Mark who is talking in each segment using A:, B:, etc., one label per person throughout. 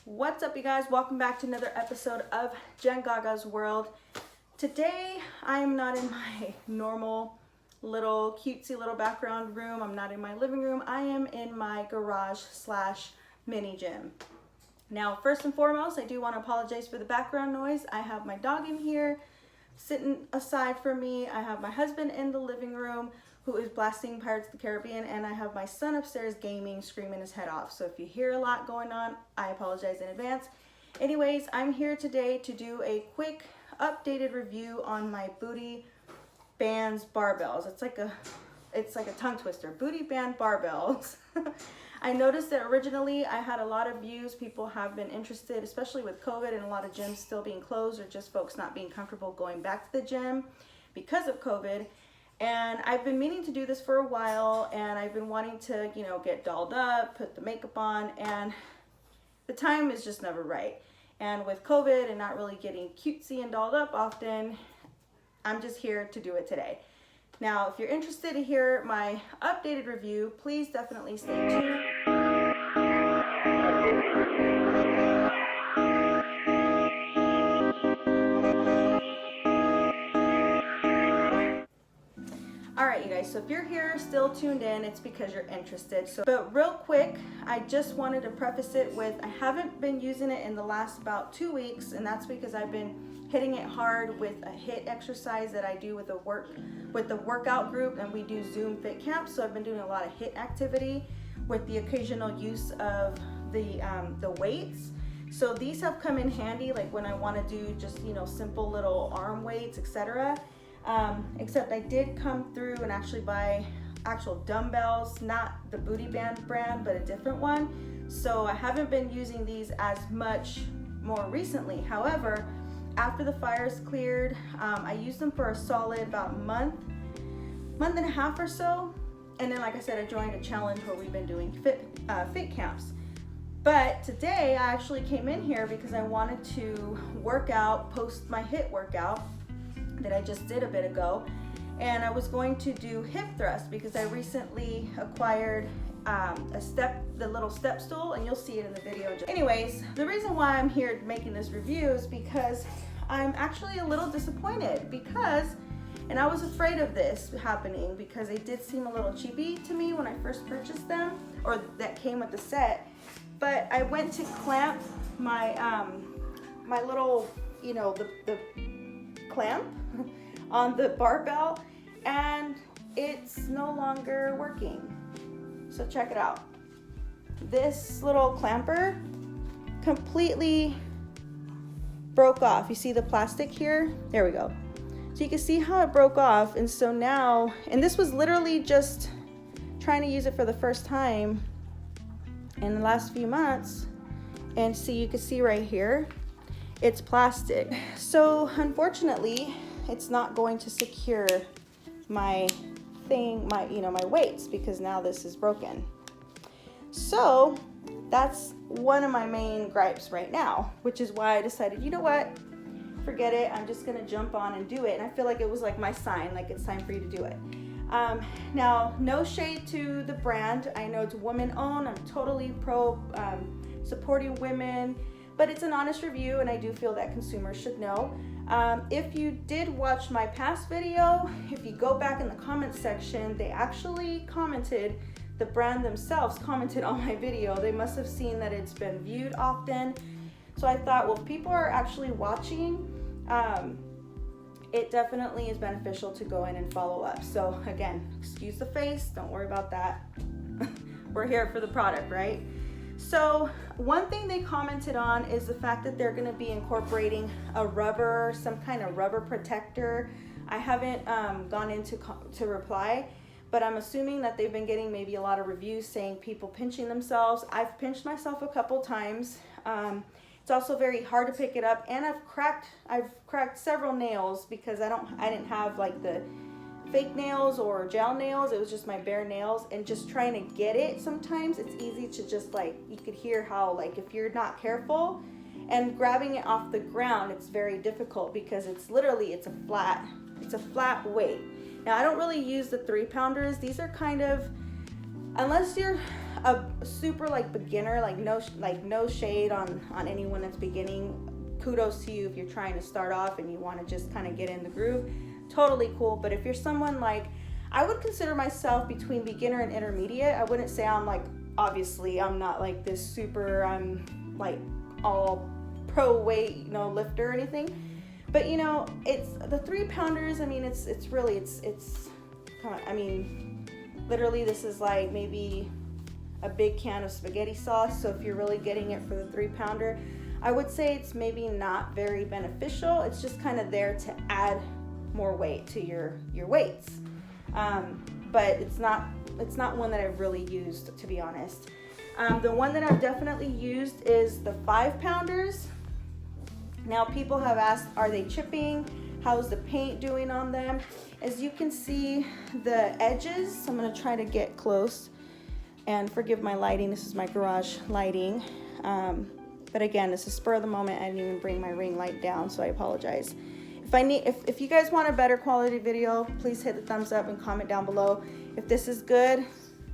A: What's up, you guys? Welcome back to another episode of Jen Gaga's World. Today, I am not in my normal little cutesy little background room. I'm not in my living room. I am in my garage slash mini gym. Now, first and foremost, I do want to apologize for the background noise. I have my dog in here sitting aside from me. I have my husband in the living room who is blasting Pirates of the Caribbean, and I have my son upstairs gaming, screaming his head off. So if you hear a lot going on, I apologize in advance. Anyways, I'm here today to do a quick updated review on my booty bands barbells. It's like a tongue twister. Booty band barbells. I noticed that originally I had a lot of views. People have been interested, especially with COVID and a lot of gyms still being closed or just folks not being comfortable going back to the gym because of COVID. And I've been meaning to do this for a while, and I've been wanting to, get dolled up, put the makeup on, and the time is just never right. And with COVID and not really getting cutesy and dolled up often, I'm just here to do it today. Now, if you're interested to hear my updated review, please definitely stay tuned. Alright, you guys, so if you're here still tuned in, it's because you're interested. But real quick, I just wanted to preface it with, I haven't been using it in the last about 2 weeks, and that's because I've been hitting it hard with a HIIT exercise that I do with the workout group, and we do Zoom fit camps. So I've been doing a lot of HIIT activity with the occasional use of the weights. So these have come in handy, like when I want to do just simple little arm weights, etc. Except I did come through and actually buy actual dumbbells, not the Booty Band brand, but a different one. So I haven't been using these as much more recently. However, after the fires cleared, I used them for a solid about month and a half or so. And then, like I said, I joined a challenge where we've been doing fit camps. But today I actually came in here because I wanted to work out, post my HIIT workout that I just did a bit ago, and I was going to do hip thrust because I recently acquired the little step stool, and you'll see it in the video. Anyways, the reason why I'm here making this review is because I'm actually a little disappointed and I was afraid of this happening because they did seem a little cheapy to me when I first purchased them, or that came with the set. But I went to clamp my my little, the clamp on the barbell, and it's no longer working. So check it out. This little clamper completely broke off. You see the plastic here? There we go. So you can see how it broke off. And so now, and this was literally just trying to use it for the first time in the last few months. And see, you can see right here, it's plastic. So unfortunately, it's not going to secure my weights because now this is broken. So that's one of my main gripes right now, which is why I decided, you know what, forget it. I'm just gonna jump on and do it. And I feel like it was like my sign, like it's time for you to do it. Now, no shade to the brand. I know it's woman owned. I'm totally pro supporting women, but it's an honest review, and I do feel that consumers should know. If you did watch my past video, if you go back in the comment section, they actually commented, the brand themselves commented on my video. They must have seen that it's been viewed often. So I thought, well, if people are actually watching, it definitely is beneficial to go in and follow up. So again, excuse the face, don't worry about that. We're here for the product, right? So one thing they commented on is the fact that they're going to be incorporating a rubber, some kind of rubber protector. I haven't gone into to reply, but I'm assuming that they've been getting maybe a lot of reviews saying people pinching themselves. I've pinched myself a couple times. It's also very hard to pick it up, and I've cracked several nails because I didn't have like the fake nails or gel nails. It was just my bare nails, and just trying to get it, sometimes it's easy to just like, you could hear how like if you're not careful and grabbing it off the ground, it's very difficult because it's a flat weight. Now I don't really use the 3-pounders. These are kind of, unless you're a super like beginner, like no shade on anyone that's beginning. Kudos to you if you're trying to start off and you want to just kind of get in the groove. Totally cool. But if you're someone like, I would consider myself between beginner and intermediate. I wouldn't say I'm like, obviously I'm not like this super, I'm like all pro weight, you know, lifter or anything. But you know, it's the 3-pounders. I mean, it's really, it's come on, I mean, literally this is like maybe a big can of spaghetti sauce. So if you're really getting it for the 3-pounder, I would say it's maybe not very beneficial. It's just kind of there to add more weight to your weights. But it's not one that I've really used, to be honest. The one that I've definitely used is the 5-pounders. Now people have asked, are they chipping? How's the paint doing on them? As you can see, the edges, I'm gonna try to get close, and forgive my lighting, this is my garage lighting. But again, this is spur of the moment. I didn't even bring my ring light down, so I apologize. If you guys want a better quality video, please hit the thumbs up and comment down below. If this is good,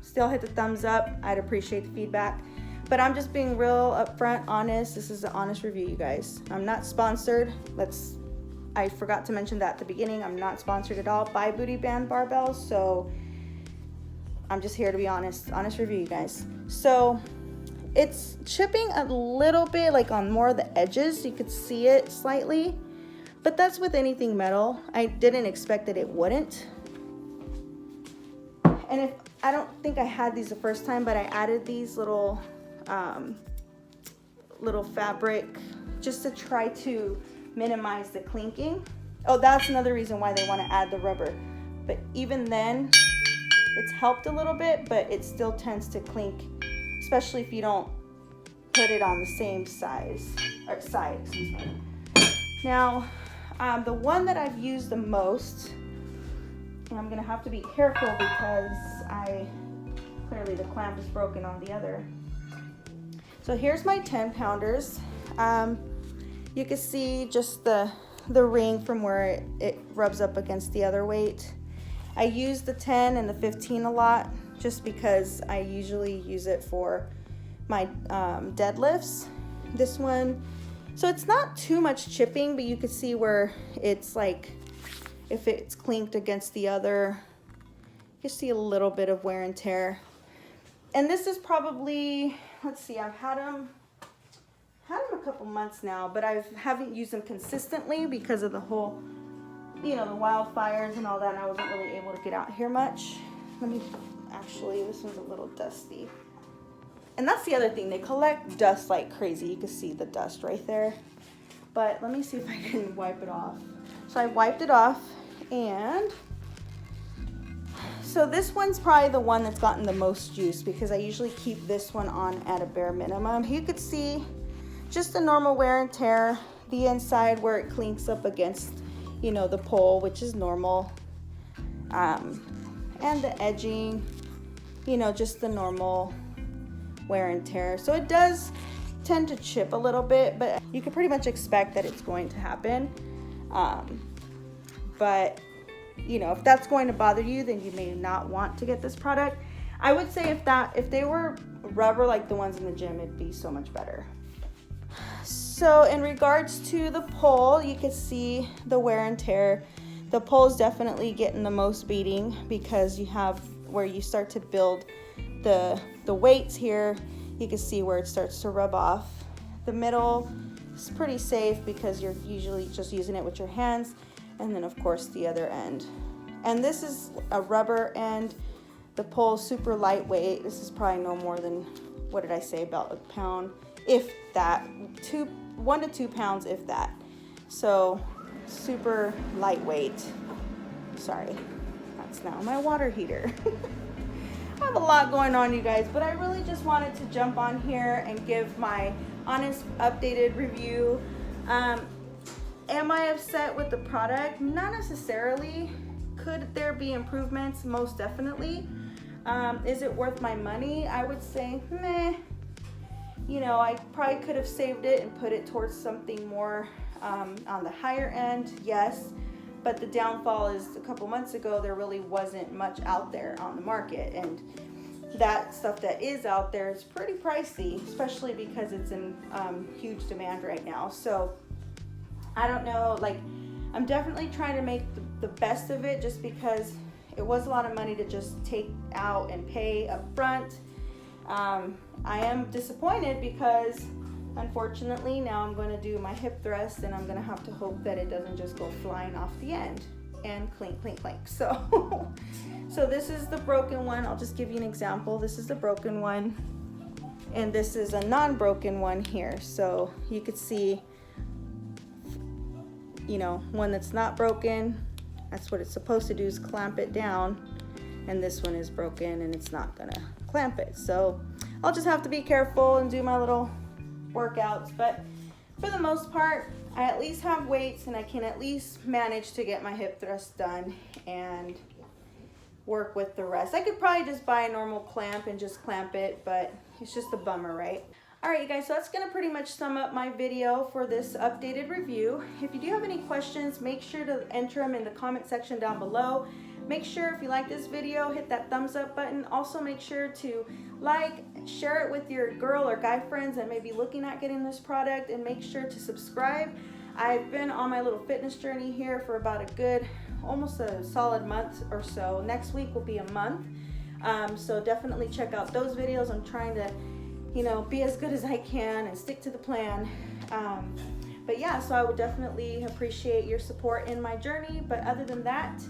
A: still hit the thumbs up. I'd appreciate the feedback. But I'm just being real upfront, honest. This is an honest review, you guys. I'm not sponsored. I forgot to mention that at the beginning. I'm not sponsored at all by Booty Band Barbells, so I'm just here to be honest. Honest review, you guys. So it's chipping a little bit, like on more of the edges. You could see it slightly, but that's with anything metal. I didn't expect that it wouldn't. And I don't think I had these the first time, but I added these little fabric just to try to minimize the clinking. Oh, that's another reason why they want to add the rubber. But even then, it's helped a little bit, but it still tends to clink, especially if you don't put it on the same side, excuse me. Now, the one that I've used the most, and I'm gonna have to be careful because clearly the clamp is broken on the other. So here's my 10-pounders. You can see just the ring from where it rubs up against the other weight. I use the 10 and the 15 a lot just because I usually use it for my deadlifts. This one, so it's not too much chipping, but you can see where it's like, if it's clinked against the other, you see a little bit of wear and tear. And this is probably, let's see, I've had them a couple months now, but I haven't used them consistently because of the whole, you know, the wildfires and all that, and I wasn't really able to get out here much. Actually, this one's a little dusty. And that's the other thing, they collect dust like crazy. You can see the dust right there. But let me see if I can wipe it off. So I wiped it off, and so this one's probably the one that's gotten the most use because I usually keep this one on at a bare minimum. You could see just the normal wear and tear, the inside where it clinks up against, you know, the pole, which is normal, and the edging, you know, just the normal wear and tear. So it does tend to chip a little bit, but you can pretty much expect that it's going to happen. But you know, if that's going to bother you, then you may not want to get this product. I would say if they were rubber like the ones in the gym, it'd be so much better. So in regards to the pole, you can see the wear and tear. The pole is definitely getting the most beating because you have where you start to build the weights here. You can see where it starts to rub off. The middle is pretty safe because you're usually just using it with your hands. And then of course the other end. And this is a rubber end. The pole is super lightweight. This is probably no more than, what did I say, about a pound, if that, 1 to 2 pounds, if that. So super lightweight. Sorry, that's now my water heater. I have a lot going on, you guys, but I really just wanted to jump on here and give my honest updated review. Am I upset with the product? Not necessarily. Could there be improvements? Most definitely. Is it worth my money? I would say meh. You know, I probably could have saved it and put it towards something more on the higher end, yes. But the downfall is a couple months ago, there really wasn't much out there on the market. And, that stuff that is out there is pretty pricey, especially because it's in huge demand right now. So I don't know, like, I'm definitely trying to make the best of it, just because it was a lot of money to just take out and pay up front. I am disappointed because unfortunately now I'm going to do my hip thrust, and I'm going to have to hope that it doesn't just go flying off the end and clink, clink, clink. So so this is the broken one. I'll just give you an example. This is the broken one, and this is a non-broken one here. So you could see, you know, one that's not broken, that's what it's supposed to do, is clamp it down, and this one is broken and it's not gonna clamp it. So I'll just have to be careful and do my little workouts, but for the most part I at least have weights, and I can at least manage to get my hip thrust done and work with the rest. I could probably just buy a normal clamp and just clamp it, but it's just a bummer, right? All right, you guys, so that's gonna pretty much sum up my video for this updated review. If you do have any questions, make sure to enter them in the comment section down below. Make sure, if you like this video, hit that thumbs up button. Also make sure to like, share it with your girl or guy friends that may be looking at getting this product, and make sure to subscribe. I've been on my little fitness journey here for about a good, almost a solid month or so. Next week will be a month. So definitely check out those videos. I'm trying to, you know, be as good as I can and stick to the plan. But yeah, so I would definitely appreciate your support in my journey. But other than that,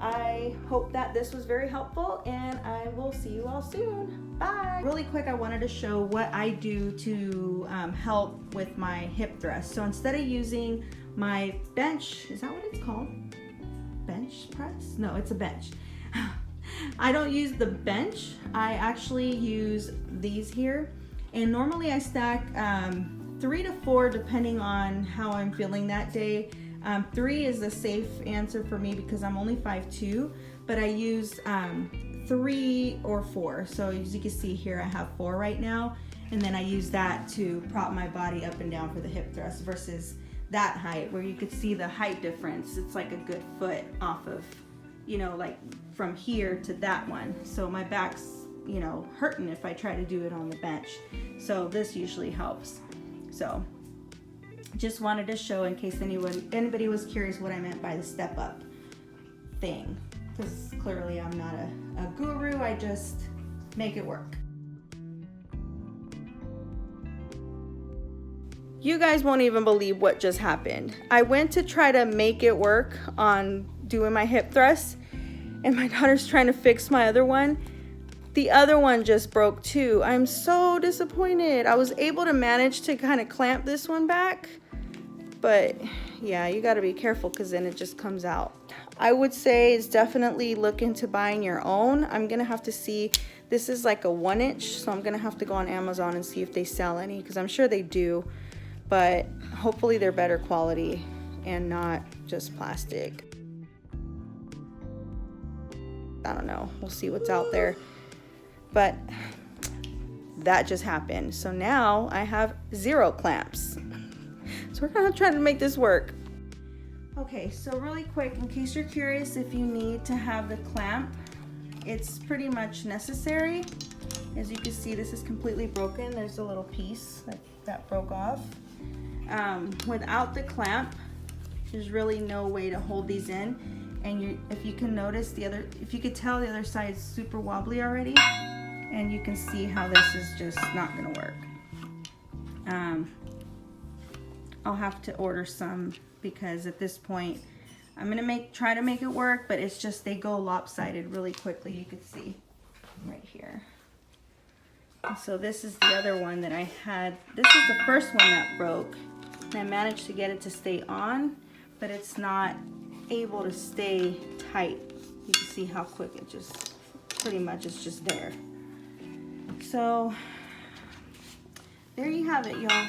A: I hope that this was very helpful, and I will see you all soon. Bye. Really quick, I wanted to show what I do to help with my hip thrust. So instead of using my bench, is that what it's called? Bench press? No, it's a bench. I don't use the bench. I actually use these here. And normally I stack 3 to 4 depending on how I'm feeling that day. 3 is a safe answer for me because I'm only 5'2", but I use 3 or 4. So as you can see here, I have 4 right now, and then I use that to prop my body up and down for the hip thrust versus that height where you could see the height difference. It's like a good foot off of, you know, like from here to that one. So my back's, you know, hurting if I try to do it on the bench. So this usually helps. So just wanted to show in case anybody was curious what I meant by the step up thing, because clearly I'm not a guru. I just make it work. You guys won't even believe what just happened. I went to try to make it work on doing my hip thrust, and my daughter's trying to fix my other one. The other one just broke too. I'm so disappointed. I was able to manage to kind of clamp this one back, but yeah, you got to be careful because then it just comes out. I would say it's definitely look into buying your own. I'm gonna have to see. This is like a 1-inch, so I'm gonna have to go on Amazon and see if they sell any, because I'm sure they do, but hopefully they're better quality and not just plastic. I don't know, we'll see what's out there. But that just happened. So now I have 0 clamps. So we're gonna try to make this work. Okay, so really quick, in case you're curious if you need to have the clamp, it's pretty much necessary. As you can see, this is completely broken. There's a little piece that broke off. Without the clamp, there's really no way to hold these in. And if you can notice if you could tell, the other side is super wobbly already. And you can see how this is just not gonna work. I'll have to order some, because at this point I'm gonna try to make it work, but it's just they go lopsided really quickly. You can see right here. And so this is the other one that I had. This is the first one that broke, and I managed to get it to stay on, but it's not able to stay tight. You can see how quick it just pretty much is just there. So there you have it, y'all.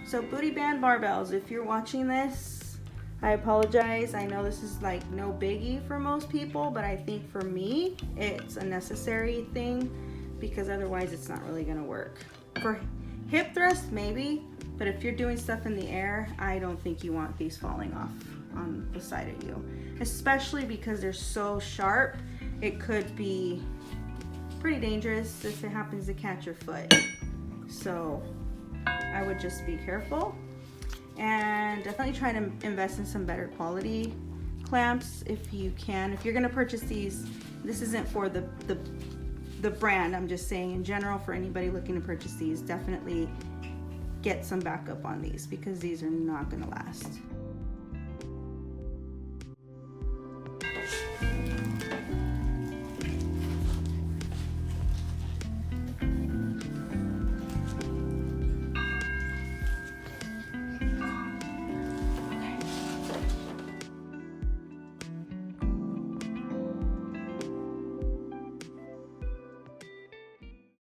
A: So booty band barbells, if you're watching this, I apologize. I know this is like no biggie for most people, but I think for me it's a necessary thing, because otherwise it's not really gonna work. For hip thrust maybe, but if you're doing stuff in the air, I don't think you want these falling off on the side of you, especially because they're so sharp. It could be pretty dangerous if it happens to catch your foot. So I would just be careful, and definitely try to invest in some better quality clamps if you can. If you're gonna purchase these, this isn't for the brand, I'm just saying in general, for anybody looking to purchase these, definitely get some backup on these because these are not gonna last.